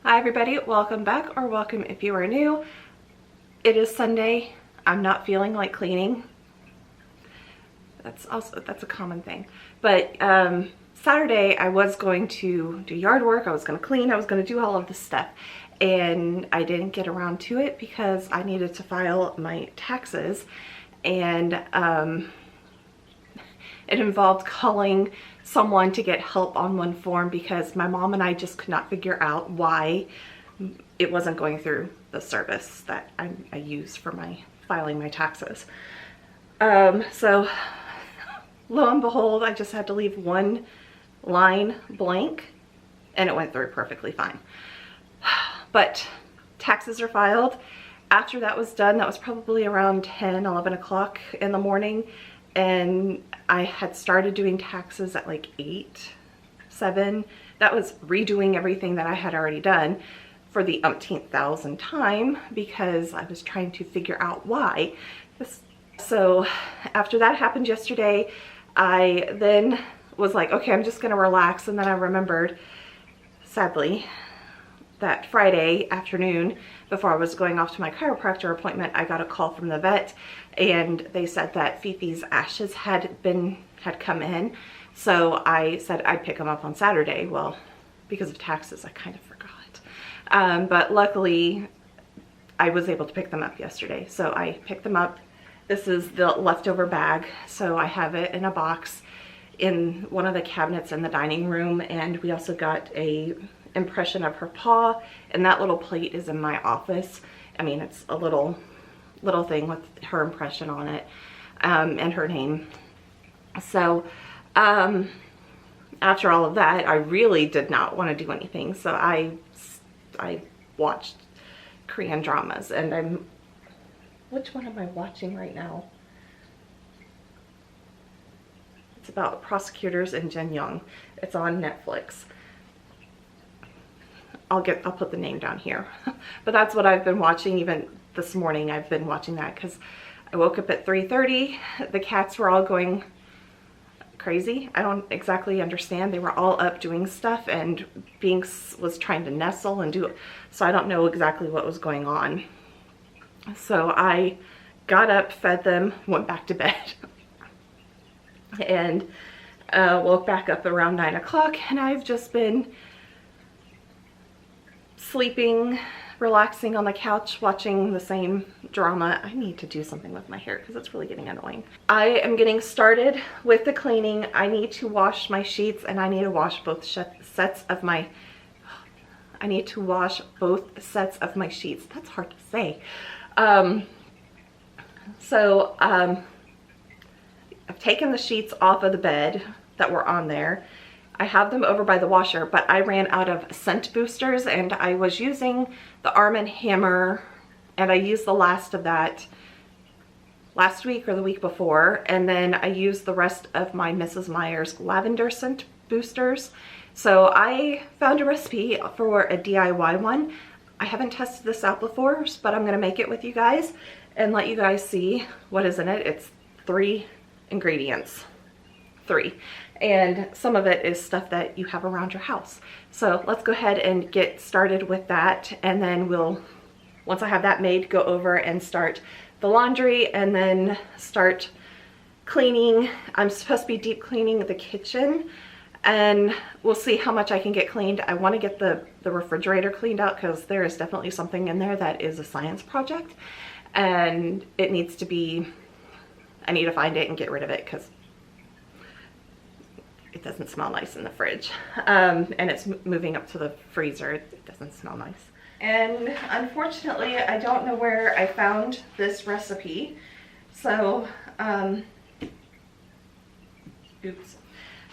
Hi everybody, welcome back, or welcome if you are new. It is Sunday. I'm not feeling like cleaning. That's a common thing. But Saturday I was going to do yard work, I was going to clean, I was going to do all of this stuff. And I didn't get around to it because I needed to file my taxes. And it involved calling someone to get help on one form because my mom and I just could not figure out why it wasn't going through the service that I use for filing my taxes. So lo and behold, I just had to leave one line blank and it went through perfectly fine. But taxes are filed. After that was done, that was probably around 10, 11 o'clock in the morning. And I had started doing taxes at like 8, 7. That was redoing everything that I had already done for the umpteenth thousand time because I was trying to figure out why. So after that happened yesterday, I then was like, okay, I'm just gonna relax. And then I remembered, sadly, that Friday afternoon before I was going off to my chiropractor appointment, I got a call from the vet and they said that Fifi's ashes had come in. So I said I'd pick them up on Saturday. Well, because of taxes, I kind of forgot. But luckily I was able to pick them up yesterday. So I picked them up. This is the leftover bag. So I have it in a box in one of the cabinets in the dining room. And we also got a impression of her paw, and that little plate is in my office. I mean, it's a little thing with her impression on it, and her name. So after all of that, I really did not want to do anything, so I watched Korean dramas. And which one am I watching right now? It's about prosecutors in Jeonyoung. It's on Netflix. I'll put the name down here. But that's what I've been watching. Even this morning I've been watching that because I woke up at 3:30. The cats were all going crazy. I don't exactly understand. They were all up doing stuff, and Binks was trying to nestle and do it. So I don't know exactly what was going on. So I got up, fed them, went back to bed. And woke back up around 9 o'clock, and I've just been sleeping, relaxing on the couch, watching the same drama. I need to do something with my hair because it's really getting annoying. I am getting started with the cleaning. I need to wash my sheets, and I need to wash both sets of my sheets. That's hard to say. So I've taken the sheets off of the bed that were on there. I have them over by the washer, but I ran out of scent boosters, and I was using the Arm & Hammer, and I used the last of that last week or the week before, and then I used the rest of my Mrs. Meyer's lavender scent boosters. So I found a recipe for a DIY one. I haven't tested this out before, but I'm gonna make it with you guys and let you guys see what is in it. It's 3 ingredients. 3. And some of it is stuff that you have around your house. So let's go ahead and get started with that, and then once I have that made, go over and start the laundry and then start cleaning. I'm supposed to be deep cleaning the kitchen, and we'll see how much I can get cleaned. I want to get the refrigerator cleaned out because there is definitely something in there that is a science project, and it needs to be, I need to find it and get rid of it because it doesn't smell nice in the fridge. And it's moving up to the freezer. It doesn't smell nice. And unfortunately, I don't know where I found this recipe. So, oops.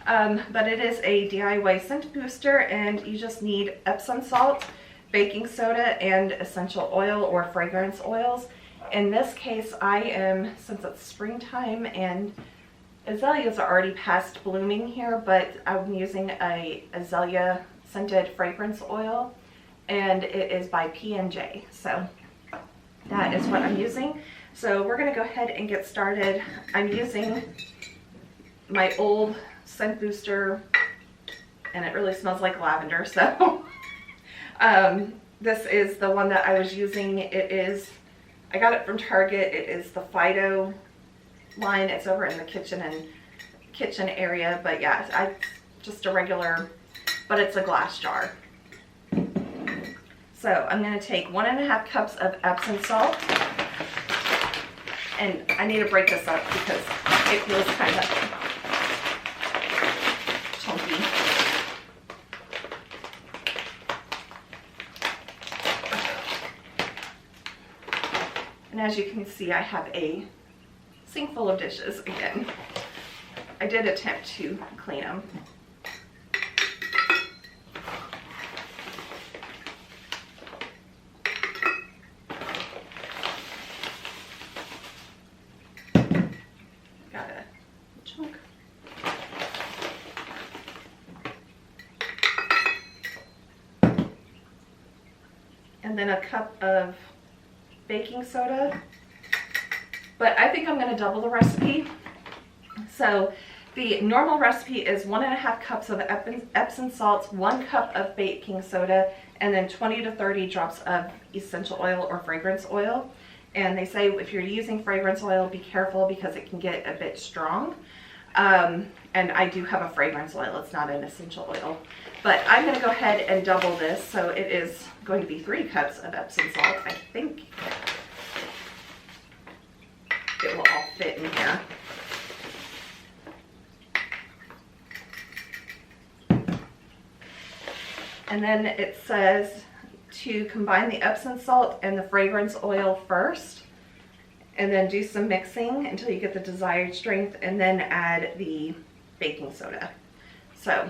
But it is a DIY scent booster, and you just need Epsom salt, baking soda, and essential oil or fragrance oils. In this case, since it's springtime and azaleas are already past blooming here, but I'm using a azalea scented fragrance oil, and it is by P&J. So that is what I'm using. So we're gonna go ahead and get started. I'm using my old scent booster, and it really smells like lavender, so This is the one that I was using. I got it from Target. It is the Fido line. It's over in the kitchen area, but yeah, just a regular, but it's a glass jar. So I'm going to take 1.5 cups of Epsom salt, and I need to break this up because it feels kind of chunky. And as you can see, I have a sink full of dishes again. I did attempt to clean them. Got a chunk. And then a cup of baking soda, but I think I'm going to double the recipe. So the normal recipe is 1.5 cups of Epsom salts, 1 cup of baking soda, and then 20 to 30 drops of essential oil or fragrance oil. And they say if you're using fragrance oil, be careful because it can get a bit strong. And I do have a fragrance oil, it's not an essential oil. But I'm going to go ahead and double this, so it is going to be 3 cups of Epsom salt. I think it will all fit in here. And then it says to combine the Epsom salt and the fragrance oil first, and then do some mixing until you get the desired strength, and then add the baking soda. So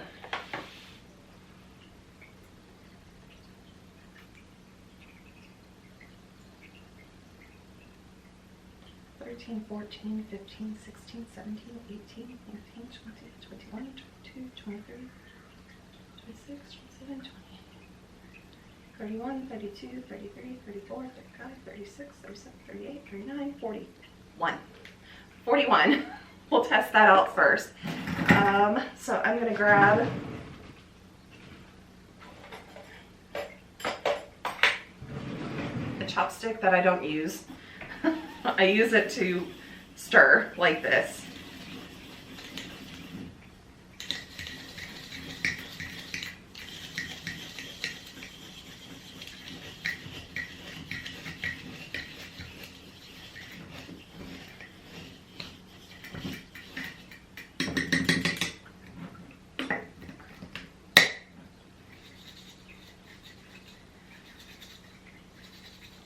$13, $14, $15, $16, $17, $18, $19, $20, $21, $22, $23, $26, $27, $28, $31, $32, $33, $34, $35, $36, $37, $38, $39, $41. 41. We'll test that out first. So I'm going to grab a chopstick that I don't use. I use it to stir like this.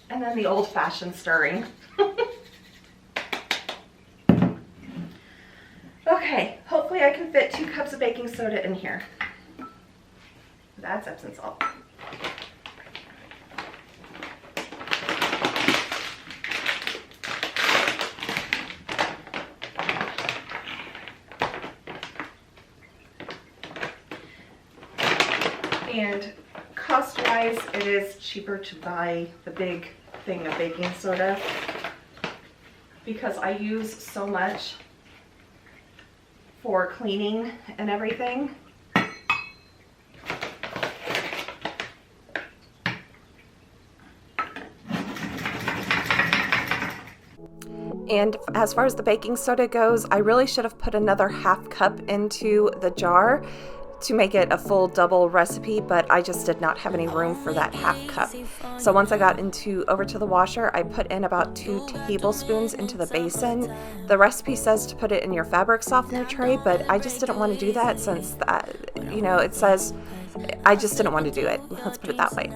And then the old-fashioned stirring. Okay, hopefully I can fit 2 cups of baking soda in here. That's Epsom salt. And cost-wise, it is cheaper to buy the big thing of baking soda because I use so much for cleaning and everything. And as far as the baking soda goes, I really should have put another 1/2 cup into the jar to make it a full double recipe, but I just did not have any room for that 1/2 cup. So once I got over to the washer, I put in about 2 tablespoons into the basin. The recipe says to put it in your fabric softener tray, but I just didn't want to do that since it says, I just didn't want to do it. Let's put it that way.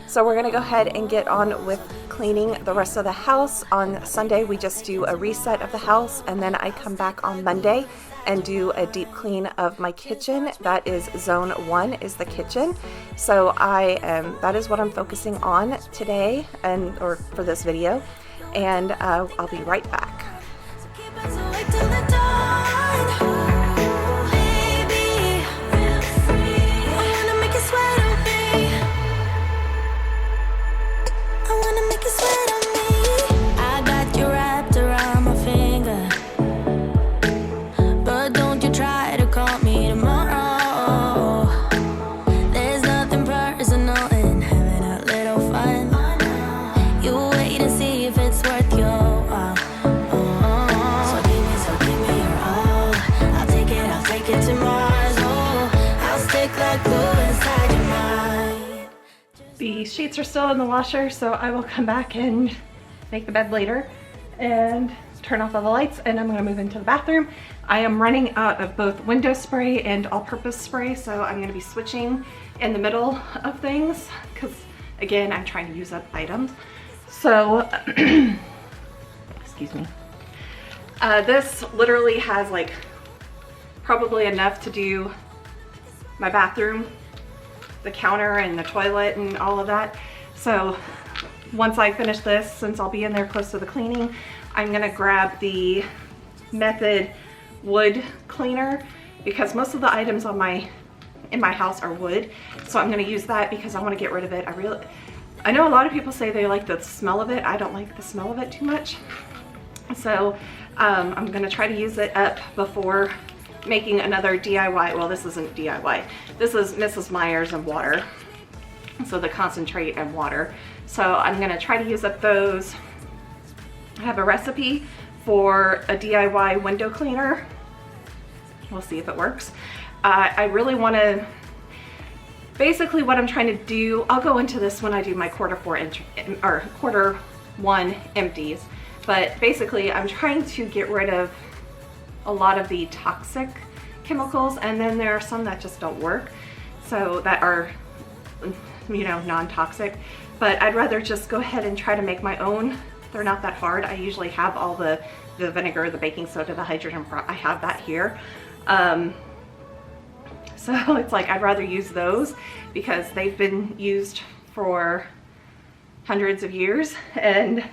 So we're gonna go ahead and get on with cleaning the rest of the house. On Sunday, we just do a reset of the house, and then I come back on Monday and do a deep clean of my kitchen. That is zone 1 is the kitchen. So that is what I'm focusing on today or for this video. And I'll be right back. Call me tomorrow. There's nothing personal in heaven. The sheets are still in the washer, so I will come back and make the bed later and turn off all the lights, and I'm gonna move into the bathroom. I am running out of both window spray and all-purpose spray, so I'm gonna be switching in the middle of things because, again, I'm trying to use up items. So, excuse me. This literally has like probably enough to do my bathroom, the counter, and the toilet and all of that. So once I finish this, since I'll be in there close to the cleaning, I'm gonna grab the Method wood cleaner because most of the items on in my house are wood. So I'm gonna use that because I wanna get rid of it. I know a lot of people say they like the smell of it. I don't like the smell of it too much. So I'm gonna try to use it up before making another DIY. Well, this isn't DIY. This is Mrs. Meyer's and water. So the concentrate and water. So I'm gonna try to use up those. I have a recipe for a DIY window cleaner. We'll see if it works. I really wanna, basically what I'm trying to do, I'll go into this when I do my quarter one empties. But basically I'm trying to get rid of a lot of the toxic chemicals, and then there are some that just don't work, so that are, you know, non-toxic. But I'd rather just go ahead and try to make my own. They're not that hard. I usually have all the vinegar, the baking soda, the hydrogen peroxide. I have that here. So it's like I'd rather use those because they've been used for hundreds of years, and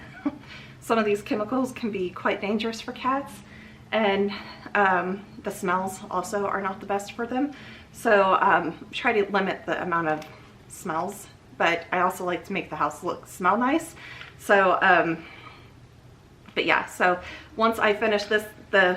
some of these chemicals can be quite dangerous for cats, and the smells also are not the best for them. So try to limit the amount of smells, but I also like to make the house smell nice. So but yeah, so once I finish this, the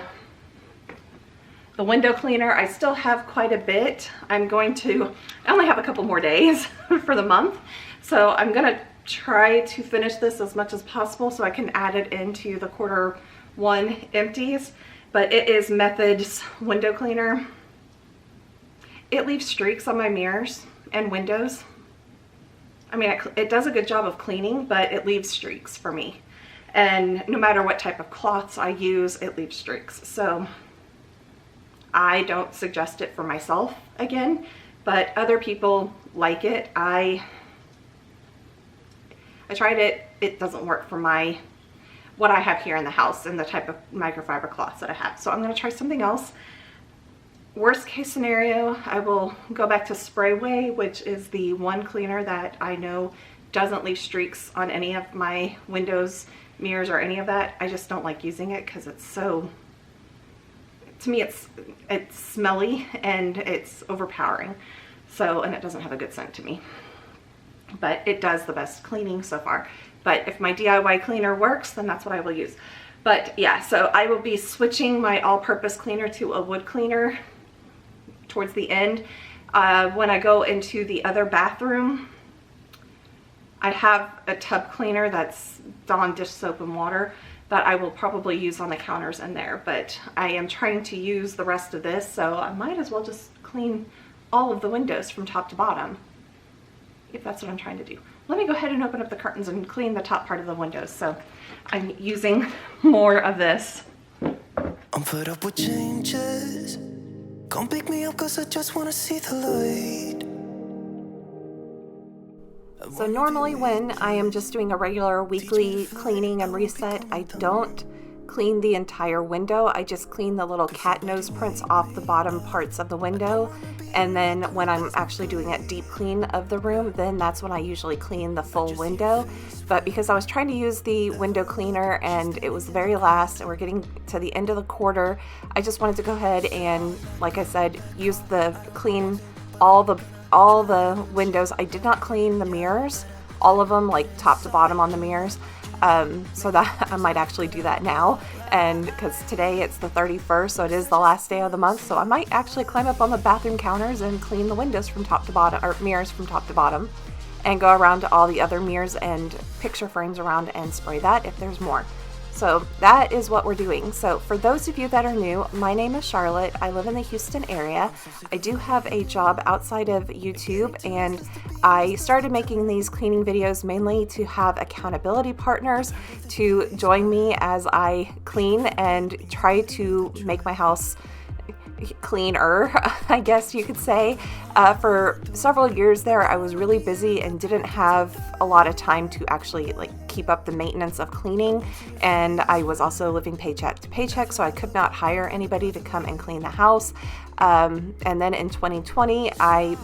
window cleaner, I still have quite a bit. I only have a couple more days for the month, so I'm gonna try to finish this as much as possible so I can add it into the quarter one empties. But it is Method's window cleaner. It leaves streaks on my mirrors and windows. I mean, it does a good job of cleaning, but it leaves streaks for me. And no matter what type of cloths I use, it leaves streaks. So I don't suggest it for myself again, but other people like it. I tried it. It doesn't work for what I have here in the house and the type of microfiber cloths that I have. So I'm gonna try something else. Worst case scenario, I will go back to Sprayway, which is the one cleaner that I know doesn't leave streaks on any of my windows, mirrors, or any of that. I just don't like using it because it's so, to me, it's smelly and it's overpowering. So, and it doesn't have a good scent to me. But it does the best cleaning so far. But if my DIY cleaner works, then that's what I will use. But yeah, so I will be switching my all-purpose cleaner to a wood cleaner towards the end. When I go into the other bathroom, I have a tub cleaner that's Dawn dish soap and water that I will probably use on the counters in there. But I am trying to use the rest of this, so I might as well just clean all of the windows from top to bottom, if that's what I'm trying to do. Let me go ahead and open up the curtains and clean the top part of the windows. So I'm using more of this. I'm fed up with changes. Come pick me up 'cause I just wanna see the light. So normally when I am just doing a regular weekly cleaning and reset, I don't clean the entire window. I just clean the little cat nose prints off the bottom parts of the window. And then when I'm actually doing a deep clean of the room, then that's when I usually clean the full window. But because I was trying to use the window cleaner and it was the very last and we're getting to the end of the quarter, I just wanted to go ahead and, like I said, use clean all the windows. I did not clean the mirrors, all of them, like top to bottom on the mirrors. So that I might actually do that now, and because today it's the 31st, so it is the last day of the month, so I might actually climb up on the bathroom counters and clean the windows from top to bottom, or mirrors from top to bottom, and go around to all the other mirrors and picture frames around and spray that if there's more. So that is what we're doing. So for those of you that are new, my name is Charlotte. I live in the Houston area. I do have a job outside of YouTube, and I started making these cleaning videos mainly to have accountability partners to join me as I clean and try to make my house cleaner, I guess you could say. For several years there, I was really busy and didn't have a lot of time to actually keep up the maintenance of cleaning, and I was also living paycheck to paycheck, so I could not hire anybody to come and clean the house. And then in 2020, I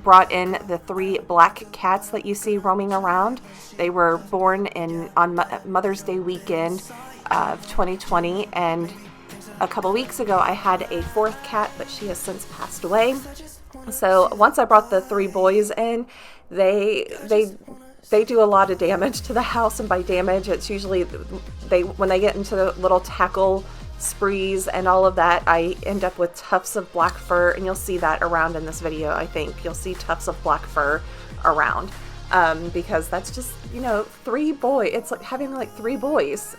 brought in the 3 black cats that you see roaming around. They were born on Mother's Day weekend of 2020, and a couple weeks ago I had a 4th cat, but she has since passed away. So once I brought the 3 boys in, they do a lot of damage to the house, and by damage it's usually when they get into the little tackle sprees and all of that, I end up with tufts of black fur, and you'll see that around in this video. I think you'll see tufts of black fur around because that's just 3 boys. It's like having 3 boys.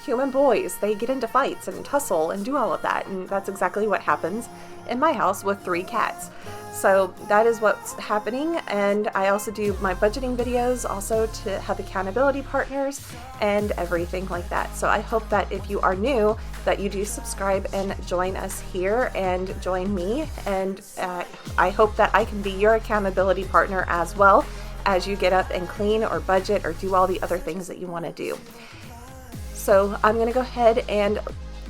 Human boys, they get into fights and tussle and do all of that, and that's exactly what happens in my house with 3 cats. So that is what's happening, and I also do my budgeting videos also to have accountability partners and everything like that. So I hope that if you are new, that you do subscribe and join us here and join me, and I hope that I can be your accountability partner as well as you get up and clean or budget or do all the other things that you want to do. So I'm going to go ahead and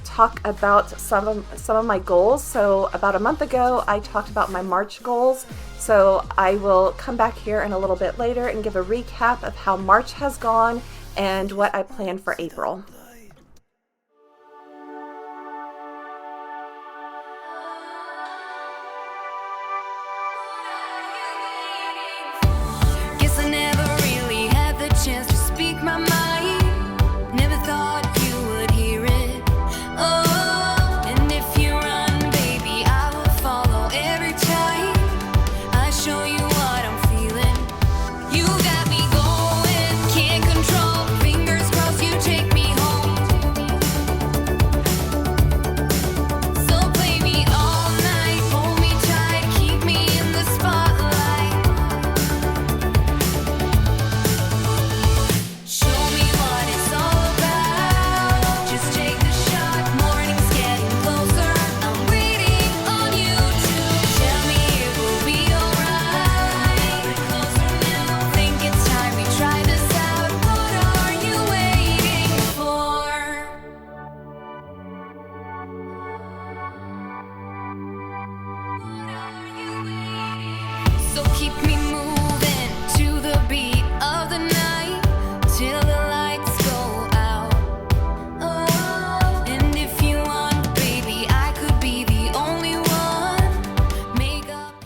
talk about some of my goals. So about a month ago, I talked about my March goals. So I will come back here in a little bit later and give a recap of how March has gone and what I plan for April. Guess I never really had the chance to speak my mind. Never thought you would hear it. Oh, and if you run, baby, I will follow every time. I show you what I'm feeling. You got me going, can't control. Fingers crossed you take me home. So play me all night, hold me tight, keep me in the spotlight. Show me what it's all about. Just take the shot. Morning's getting closer. I'm waiting on you to tell me it will be alright. Get closer now. Think it's time we try this out. What are you waiting for? So keep me moving to the beat of the night till the lights go out. Oh, and if you want, baby, I could be the only one. Make up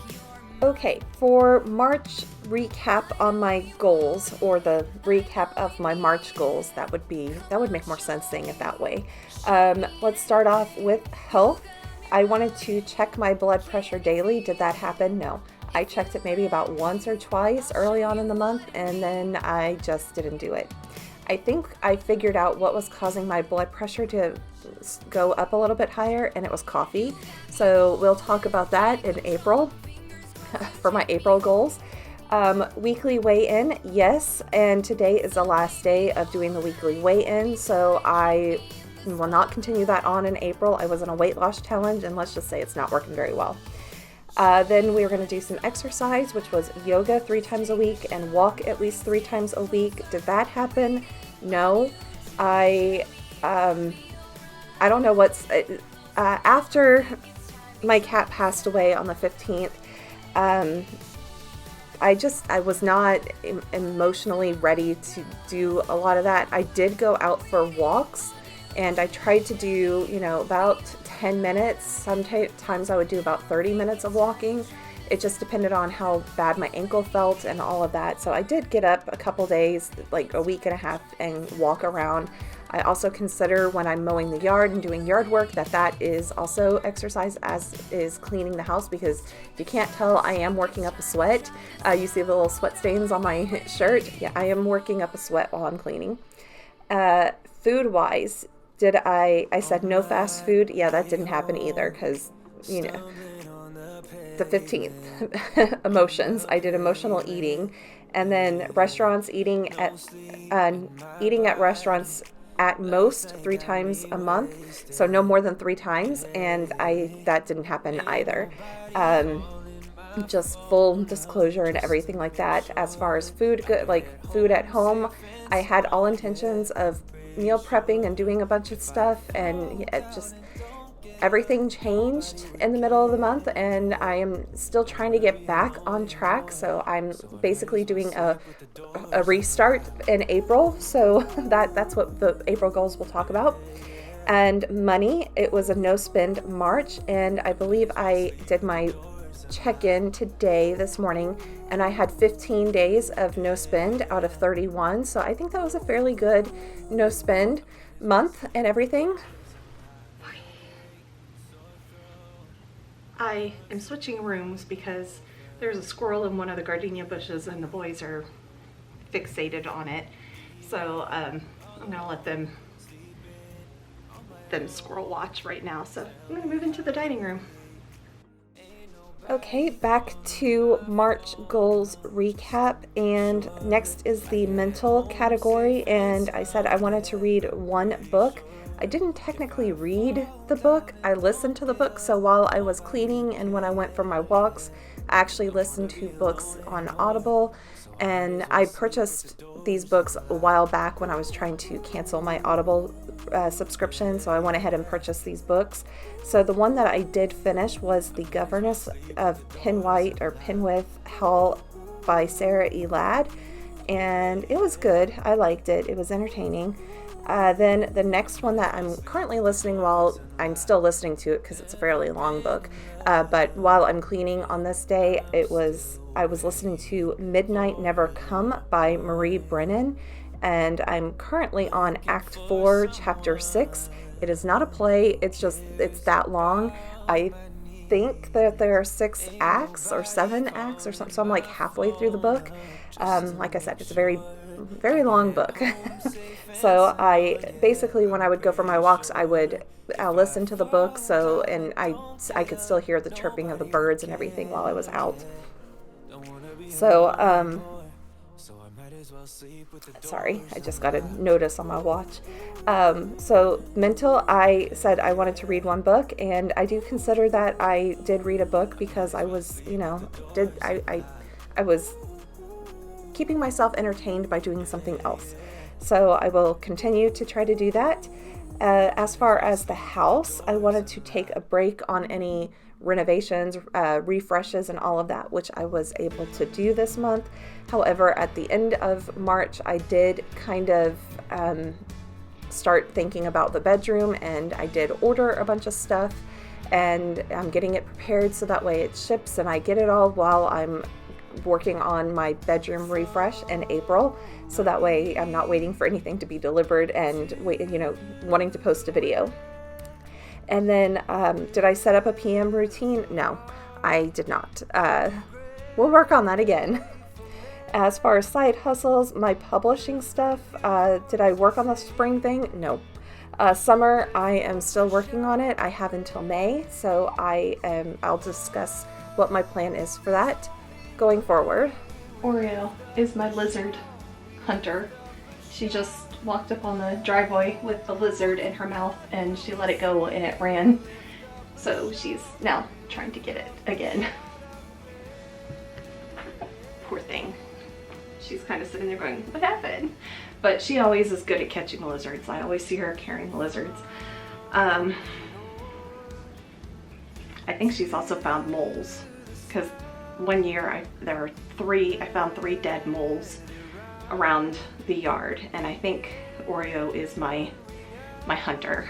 your Okay, for March recap on my goals, or the recap of my March goals, that would make more sense saying it that way. Let's start off with health. I wanted to check my blood pressure daily. Did that happen? No. I checked it maybe about once or twice early on in the month, and then I just didn't do it. I think I figured out what was causing my blood pressure to go up a little bit higher, and it was coffee. So we'll talk about that in April for my April goals. Weekly weigh-in, yes, and today is the last day of doing the weekly weigh-in, so I will not continue that on in April. I was in a weight loss challenge, and let's just say it's not working very well. Then we were going to do some exercise, which was yoga 3 times a week and walk at least 3 times a week. Did that happen? No. I don't know what's after my cat passed away on the 15th. I was not emotionally ready to do a lot of that. I did go out for walks, and I tried to do, about 10 minutes. Sometimes I would do about 30 minutes of walking. It just depended on how bad my ankle felt and all of that. So I did get up a couple days, like a week and a half, and walk around. I also consider when I'm mowing the yard and doing yard work that is also exercise, as is cleaning the house, because if you can't tell, I am working up a sweat. You see the little sweat stains on my shirt. Yeah, I am working up a sweat while I'm cleaning. food wise, I said no fast food. Yeah, that didn't happen either, because, you know, the 15th, emotions. I did emotional eating, and then restaurants, eating at restaurants at most 3 times a month, so no more than 3 times, and that didn't happen either. Just full disclosure and everything like that. As far as food at home, I had all intentions of meal prepping and doing a bunch of stuff, and it just everything changed in the middle of the month, and I am still trying to get back on track. So I'm basically doing a restart in April. So that's what the April goals we'll talk about. And money, it was a no spend March, and I believe I did my check-in this morning, and I had 15 days of no spend out of 31. So I think that was a fairly good no spend month and everything. I am switching rooms because there's a squirrel in one of the gardenia bushes and the boys are fixated on it. So I'm gonna let them squirrel watch right now. So I'm gonna move into the dining room. Okay, back to March goals recap, and next is the mental category, and I said I wanted to read one book. I didn't technically read the book, I listened to the book. So while I was cleaning and when I went for my walks, I actually listened to books on Audible, and I purchased these books a while back when I was trying to cancel my Audible subscription, so I went ahead and purchased these books. So the one that I did finish was The Governess of Penwith Hall by Sarah E. Ladd, and it was good. I liked it. It was entertaining. Then the next one that I'm currently listening, while I'm still listening to it because it's a fairly long book, but while I'm cleaning on this day, I was listening to Midnight Never Come by Marie Brennan, and I'm currently on Act 4, Chapter 6. It is not a play, it's that long. I think that there are 6 acts or 7 acts or something, so I'm like halfway through the book. Like I said, it's a very, very long book. So I basically, when I would go for my walks, I would listen to the book, and I could still hear the chirping of the birds and everything while I was out. So, sorry, I just got a notice on my watch. So mental, I said I wanted to read one book, and I do consider that I did read a book because I was, I was keeping myself entertained by doing something else. So I will continue to try to do that. As far as the house, I wanted to take a break on any renovations, refreshes, and all of that, which I was able to do this month. However, at the end of March, I did kind of start thinking about the bedroom, and I did order a bunch of stuff, and I'm getting it prepared so that way it ships and I get it all while I'm working on my bedroom refresh in April, so that way I'm not waiting for anything to be delivered and wanting to post a video. And then did I set up a PM routine? No, I did not. We'll work on that again. As far as side hustles, my publishing stuff, did I work on the spring thing? No. Summer, I am still working on it. I have until May, so I'll discuss what my plan is for that going forward. Oreo is my lizard hunter. She just walked up on the driveway with the lizard in her mouth, and she let it go and it ran. So she's now trying to get it again. Poor thing. She's kind of sitting there going, what happened? But she always is good at catching lizards. I always see her carrying lizards. I think she's also found moles, because one year I found 3 dead moles around the yard, and I think Oreo is my hunter.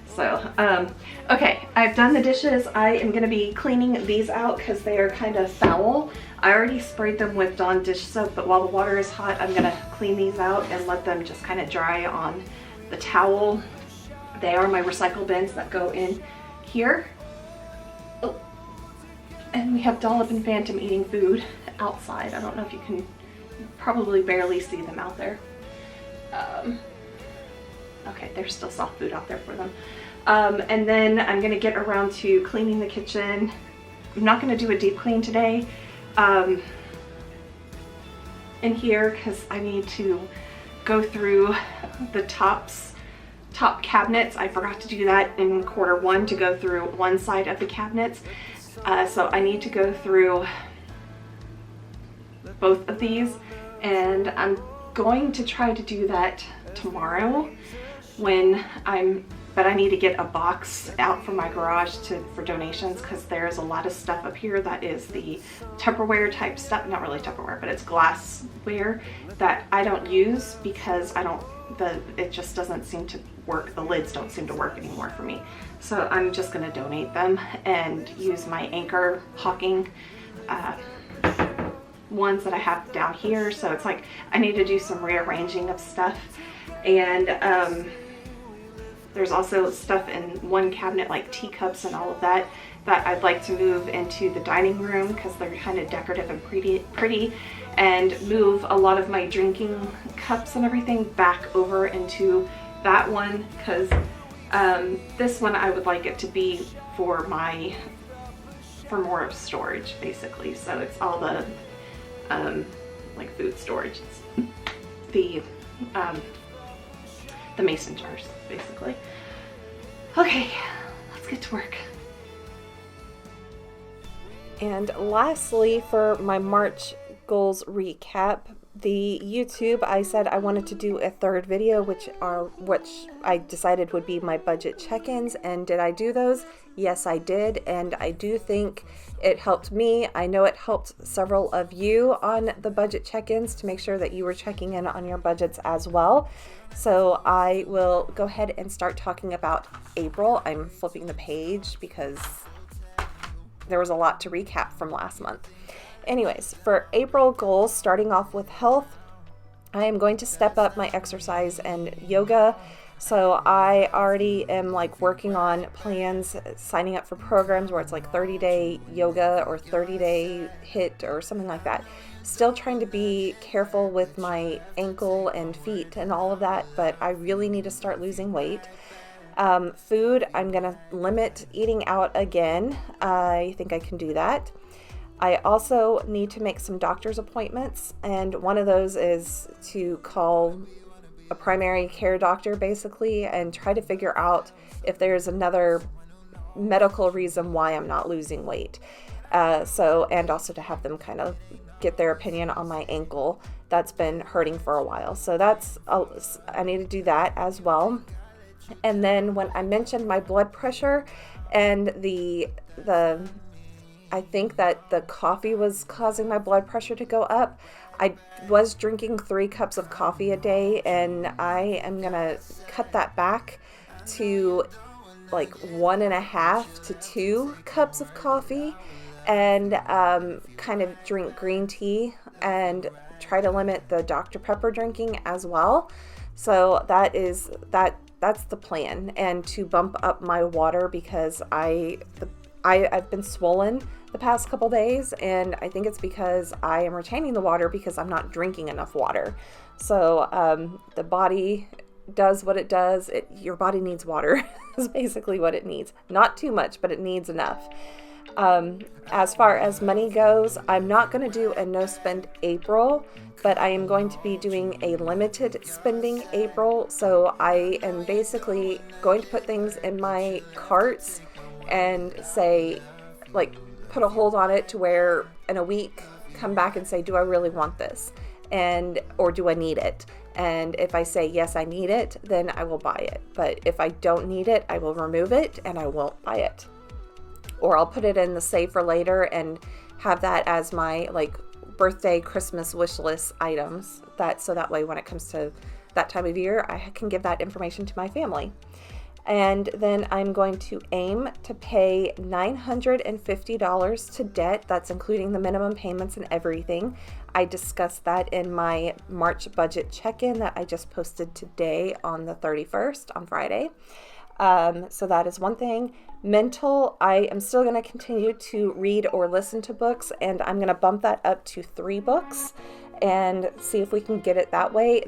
So, okay, I've done the dishes. I am going to be cleaning these out because they are kind of foul. I already sprayed them with Dawn dish soap, but while the water is hot, I'm going to clean these out and let them just kind of dry on the towel. They are my recycle bins that go in here. Oh. And we have Dollop and Phantom eating food outside. I don't know if you can probably barely see them out there. Okay, there's still soft food out there for them. And then I'm gonna get around to cleaning the kitchen. I'm not gonna do a deep clean today in here because I need to go through the top cabinets. I forgot to do that in quarter one, to go through one side of the cabinets. So I need to go through both of these, and I'm going to try to do that tomorrow but I need to get a box out from my garage for donations, because there's a lot of stuff up here that is the Tupperware type stuff, not really Tupperware, but it's glassware that I don't use because it just doesn't seem to work. The lids don't seem to work anymore for me. So I'm just gonna donate them and use my Anchor hawking ones that I have down here. So it's like I need to do some rearranging of stuff. And there's also stuff in one cabinet, like teacups and all of that I'd like to move into the dining room because they're kind of decorative and pretty, and move a lot of my drinking cups and everything back over into that one, because this one I would like it to be for more storage, basically. So it's all the like food storage. It's the mason jars, basically. Okay, let's get to work. And lastly, for my March goals recap, the YouTube, I said I wanted to do a third video, which I decided would be my budget check-ins. And did I do those? Yes, I did. And I do think it helped me. I know it helped several of you on the budget check-ins to make sure that you were checking in on your budgets as well. So I will go ahead and start talking about April. I'm flipping the page because there was a lot to recap from last month. Anyways, for April goals, starting off with health, I am going to step up my exercise and yoga. So I already am like working on plans, signing up for programs where it's like 30-day yoga or 30-day HIIT or something like that. Still trying to be careful with my ankle and feet and all of that, but I really need to start losing weight. Food, I'm going to limit eating out again. I think I can do that. I also need to make some doctor's appointments, and one of those is to call a primary care doctor, basically, and try to figure out if there's another medical reason why I'm not losing weight. And also to have them kind of get their opinion on my ankle that's been hurting for a while. So I need to do that as well. And then when I mentioned my blood pressure and I think that the coffee was causing my blood pressure to go up. I was drinking 3 cups of coffee a day, and I am going to cut that back to like 1.5 to 2 cups of coffee, and kind of drink green tea and try to limit the Dr. Pepper drinking as well. So that's the plan, and to bump up my water because I've been swollen the past couple days, and I think it's because I am retaining the water because I'm not drinking enough water. So the body does what it does. Your body needs water is basically what it needs. Not too much, but it needs enough. As far as money goes, I'm not going to do a no spend April, but I am going to be doing a limited spending April. So I am basically going to put things in my carts and say, like, put a hold on it to where in a week come back and say, do I really want this? Or do I need it? And if I say, yes, I need it, then I will buy it. But if I don't need it, I will remove it and I won't buy it. Or I'll put it in the save for later and have that as my like birthday, Christmas wish list items. So that way when it comes to that time of year, I can give that information to my family. And then I'm going to aim to pay $950 to debt. That's including the minimum payments and everything. I discussed that in my March budget check-in that I just posted today on the 31st, on Friday. So that is one thing. Mental, I am still going to continue to read or listen to books, and I'm going to bump that up to 3 books. and see if we can get it that way.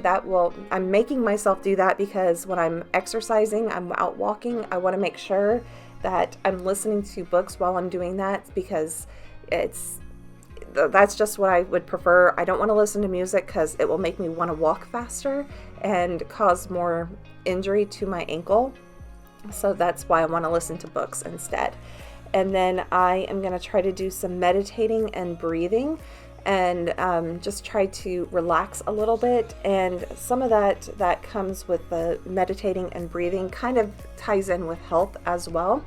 I'm making myself do that because when I'm exercising, I'm out walking, I want to make sure that I'm listening to books while I'm doing that, because that's just what I would prefer. I don't want to listen to music because it will make me want to walk faster and cause more injury to my ankle. So that's why I want to listen to books instead. And then I am going to try to do some meditating and breathing, and just try to relax a little bit. And some of that comes with the meditating and breathing kind of ties in with health as well.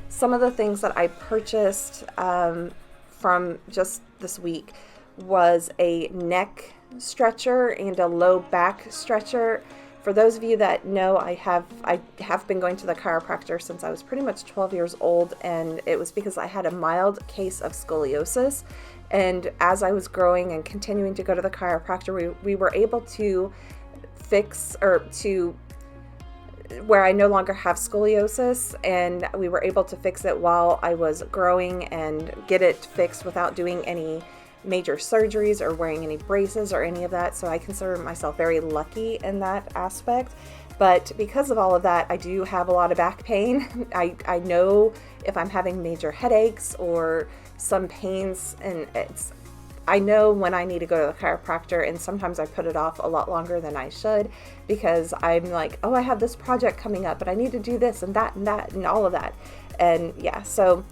Some of the things that I purchased from just this week was a neck stretcher and a low back stretcher. For those of you that know, I have been going to the chiropractor since I was pretty much 12 years old, and it was because I had a mild case of scoliosis. And as I was growing and continuing to go to the chiropractor, we were able to fix, or to where I no longer have scoliosis, and we were able to fix it while I was growing and get it fixed without doing any major surgeries or wearing any braces or any of that. So I consider myself very lucky in that aspect. But because of all of that, I do have a lot of back pain. I know if I'm having major headaches or some pains, and I know when I need to go to the chiropractor, and sometimes I put it off a lot longer than I should, because I'm like, oh, I have this project coming up, but I need to do this and that and all of that. And yeah, so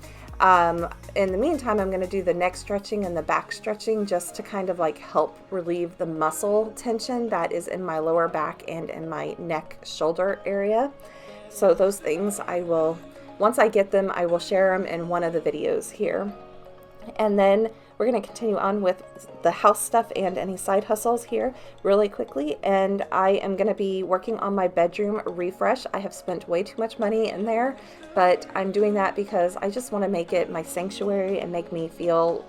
in the meantime, I'm going to do the neck stretching and the back stretching just to kind of like help relieve the muscle tension that is in my lower back and in my neck shoulder area. So those things once I get them, I will share them in one of the videos here. And then we're going to continue on with the house stuff and any side hustles here really quickly. And I am going to be working on my bedroom refresh. I have spent way too much money in there, but I'm doing that because I just want to make it my sanctuary and make me feel,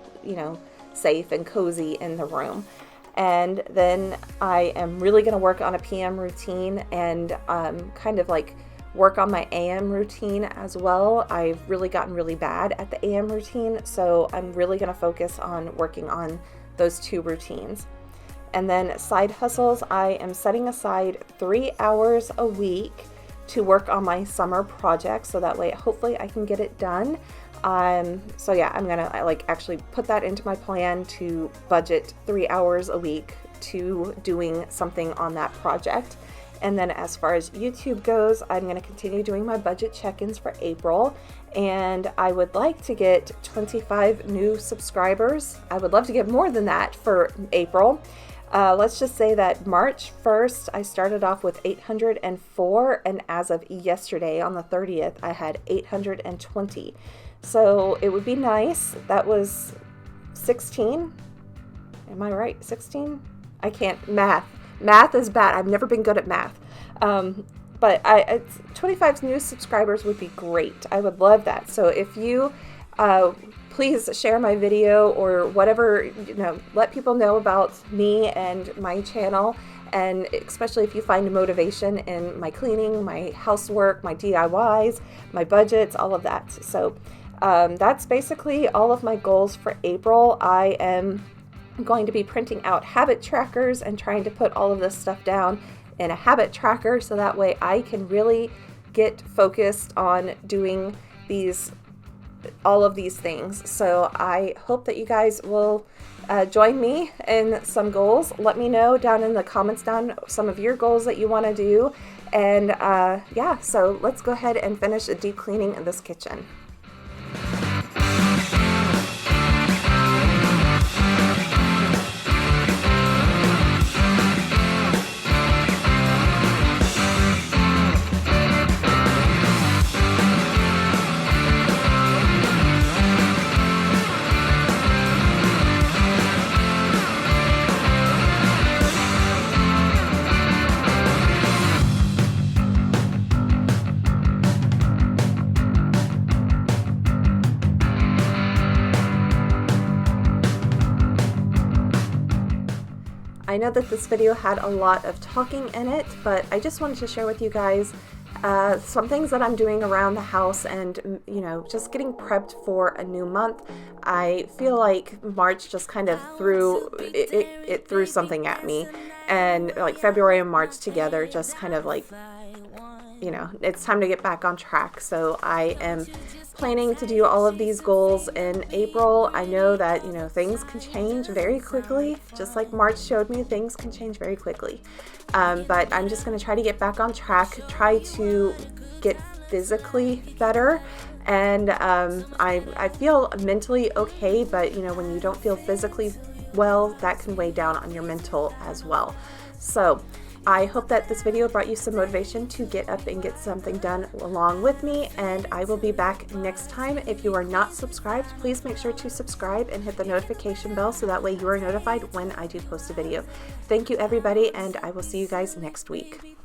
safe and cozy in the room. And then I am really going to work on a PM routine and kind of like work on my AM routine as well. I've really gotten really bad at the AM routine, so I'm really going to focus on working on those two routines. And then side hustles, I am setting aside 3 hours a week to work on my summer project, so that way hopefully I can get it done. So yeah, I'm gonna actually put that into my plan to budget 3 hours a week to doing something on that project. And then as far as YouTube goes, I'm going to continue doing my budget check-ins for April, and I would like to get 25 new subscribers. I would love to get more than that for April. Let's just say that March 1st, I started off with 804, and as of yesterday on the 30th, I had 820. So it would be nice. That was 16. Am I right? 16? I can't math. Math is bad. I've never been good at math. But 25 new subscribers would be great. I would love that. So if you please share my video or whatever, let people know about me and my channel. And especially if you find motivation in my cleaning, my housework, my DIYs, my budgets, all of that. So that's basically all of my goals for April. I am going to be printing out habit trackers and trying to put all of this stuff down in a habit tracker, so that way I can really get focused on doing all of these things. So I hope that you guys will join me in some goals. Let me know down in the comments down some of your goals that you want to do. And yeah, so let's go ahead and finish the deep cleaning in this kitchen. I know that this video had a lot of talking in it, but I just wanted to share with you guys some things that I'm doing around the house and, you know, just getting prepped for a new month. I feel like March just kind of threw something at me, and like February and March together just kind of like, you know, it's time to get back on track. So I am planning to do all of these goals in April. I know that, you know, things can change very quickly, just like March showed me, things can change very quickly. But I'm just going to try to get back on track, try to get physically better. And I feel mentally okay, but, you know, when you don't feel physically well, that can weigh down on your mental as well. So I hope that this video brought you some motivation to get up and get something done along with me, and I will be back next time. If you are not subscribed, please make sure to subscribe and hit the notification bell so that way you are notified when I do post a video. Thank you, everybody, and I will see you guys next week.